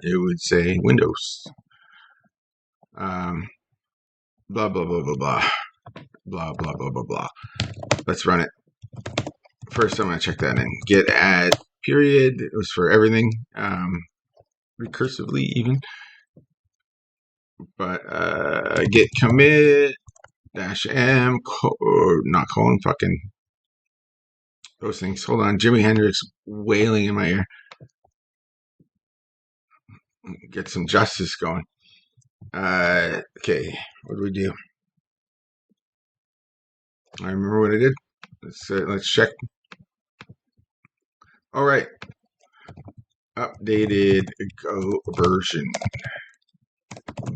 it would say Windows. Blah, blah, blah, blah, blah. Blah, blah, blah, blah, blah. Let's run it. First, I'm going to check that in. Get add period. It was for everything. Recursively even. But get commit -m, not colon, fucking those things. Hold on. Jimi Hendrix wailing in my ear. Get some justice going. Okay, what do we do? I remember what I did. Let's check. All right. Updated Go version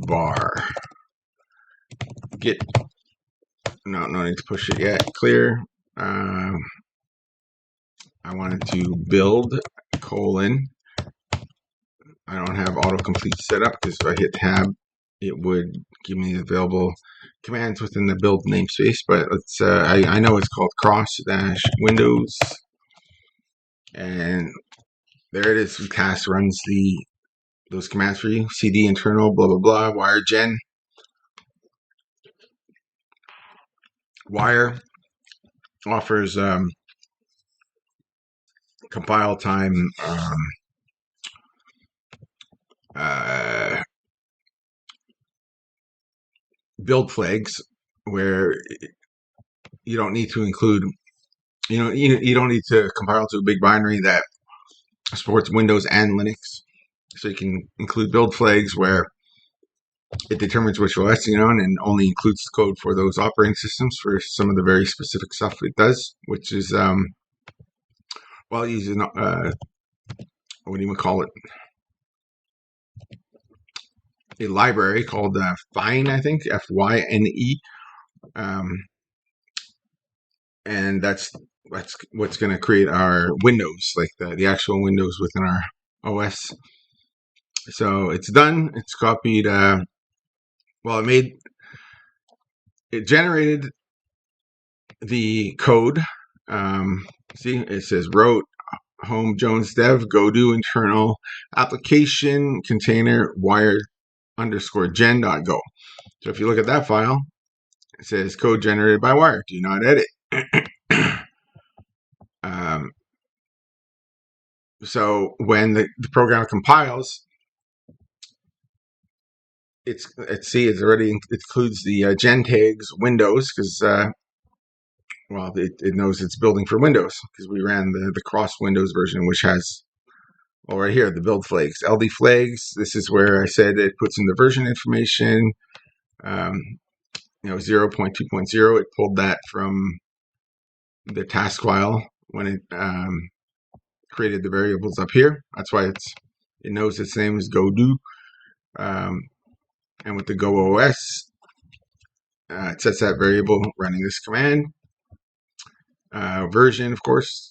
var. Get. No need to push it yet. Clear. I wanted to build colon. I don't have autocomplete set up because if I hit tab, it would give me the available commands within the build namespace. But let's. I know it's called cross-windows, and there it is. Task runs those commands for you. CD internal blah blah blah. Wire gen. Wire offers compile time. Build flags where you don't need to include, you don't need to compile to a big binary that supports Windows and Linux. So you can include build flags where it determines which OS you're on and only includes the code for those operating systems for some of the very specific stuff it does, which is using what do you call it? A library called Fine, I think, Fyne, and that's what's going to create our windows, like the actual windows within our OS. So it's done. It's copied. It generated the code. See, it says wrote home Jones dev Godo internal application container wire _gen.go. So if you look at that file, it says code generated by wire. Do not edit. So when the program compiles, it already includes the gen tags Windows because it knows it's building for Windows because we ran the cross Windows version, which has right here the build flags, LD flags. This is where I said it puts in the version information. 0.2.0. It pulled that from the task file when it created the variables up here. That's why it knows its name is Godo. And with the Go OS, it sets that variable running this command. Version, of course.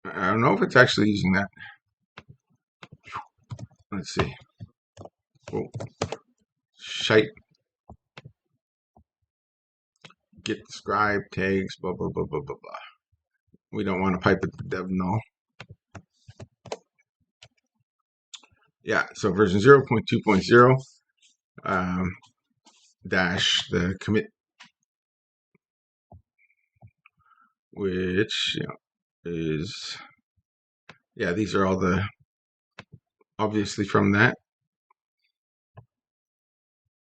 I don't know if it's actually using that. Let's see. Oh, shite. Get scribe tags, blah, blah, blah, blah, blah, blah. We don't want to pipe it to dev null. Yeah, so version 0.2.0 dash the commit, which is, these are all the, obviously from that.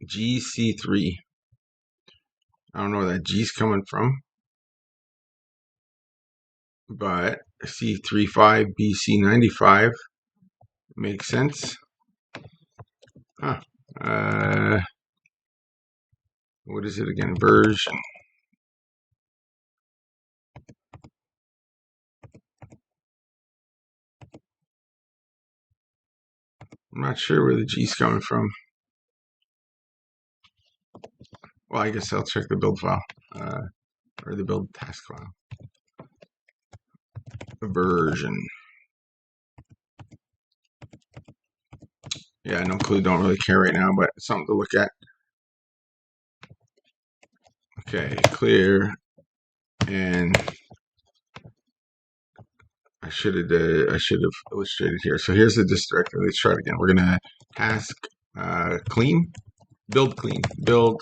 GC3. I don't know where that G's coming from, but C35 BC95 makes sense. Huh. What is it again? Version. I'm not sure where the G's coming from. Well, I guess I'll check the build file, or the build task file. Version. Yeah, no clue. Don't really care right now, but it's something to look at. Okay, clear. And I should have illustrated here. So here's the disk directory. Let's try it again. We're gonna task clean, build clean, build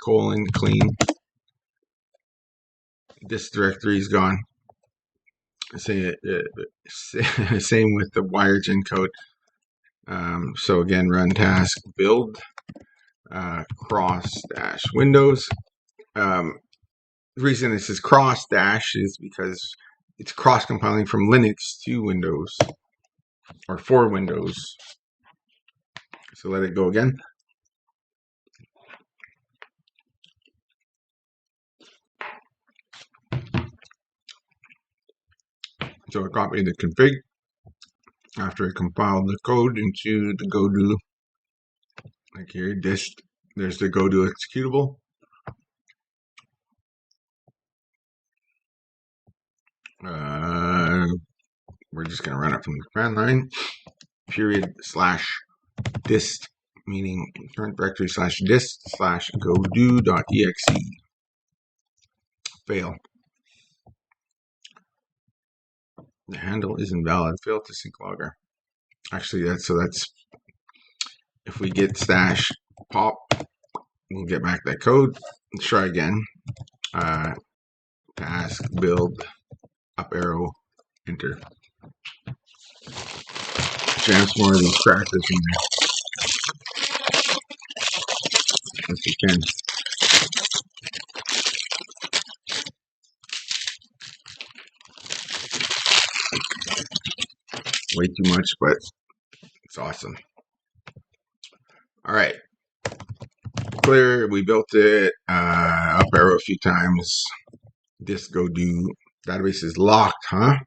clean. Disk directory is gone. Same with the WireGen code. So again, run task build cross dash Windows. The reason this is cross dash is because it's cross compiling from Linux to Windows or for Windows. So let it go again. So I copied the config after I compiled the code into the Godo. Like here, there's the Godo executable. We're just going to run it from the command line. /dist, meaning current directory /dist /godo.exe. Fail. The handle is invalid. Fail to sync logger. Actually, that's if we get stash pop, we'll get back that code. Let's try again. Task build up arrow enter. Jam some more of these crackers in there if you can. Way too much, but it's awesome. All right. Clear. We built it. Up arrow a few times. This Godo database is locked, huh?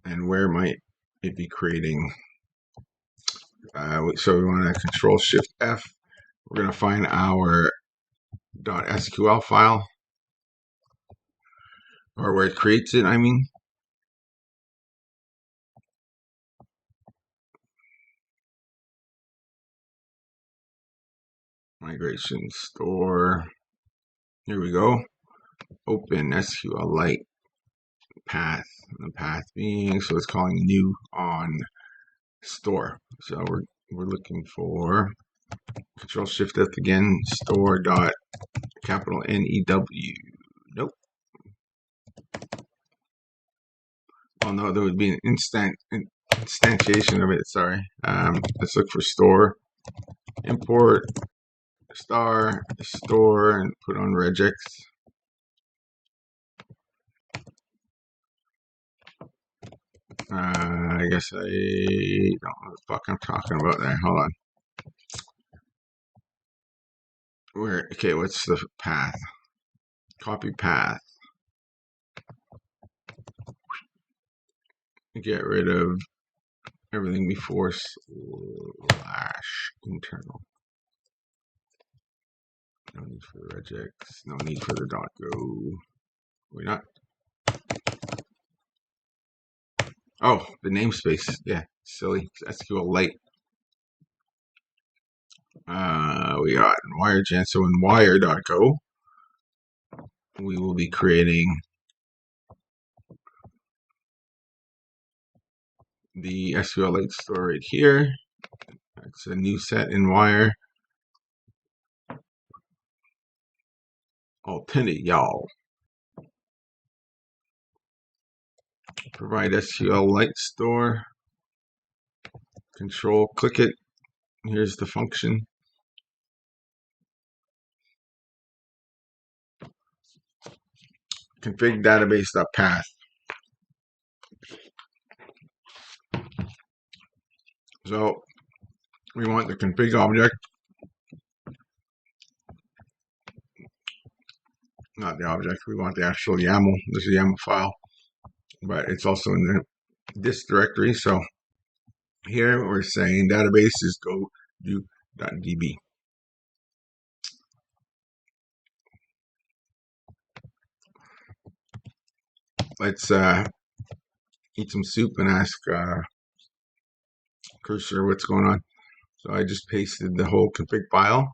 And where might it be creating? So we want to Control Shift F. We're going to find our .sql file, or where it creates it, I mean. Migration store. Here we go. Open SQLite path. The path being, so it's calling new on store. So we're looking for Control Shift F again. Store dot capital NEW. Nope. Oh no, there would be an instantiation of it. Sorry. Let's look for store. Import store and put on regex. I guess I don't know what the fuck I'm talking about there. Hold on. Okay, what's the path? Copy path. Get rid of everything before /internal. No need for the regex. No need for the .go. We're not. Oh, the namespace. Yeah, silly. SQLite. We got WireGen. So in wire.go, we will be creating the SQLite store right here. That's a new set in wire. Alternate, y'all. Provide SQLite store. Control, click it. Here's the function. Config database.path. So we want the config object, not the object. We want the actual YAML. This is the YAML file, but it's also in this directory. So here we're saying database is godo.db. Let's eat some soup and ask Cursor what's going on. So I just pasted the whole config file.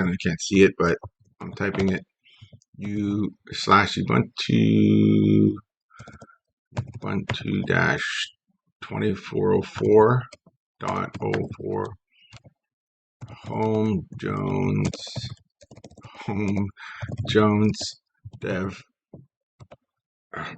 and I can't see it, but I'm typing it. Ubuntu dash 2404.04 home Jones dev.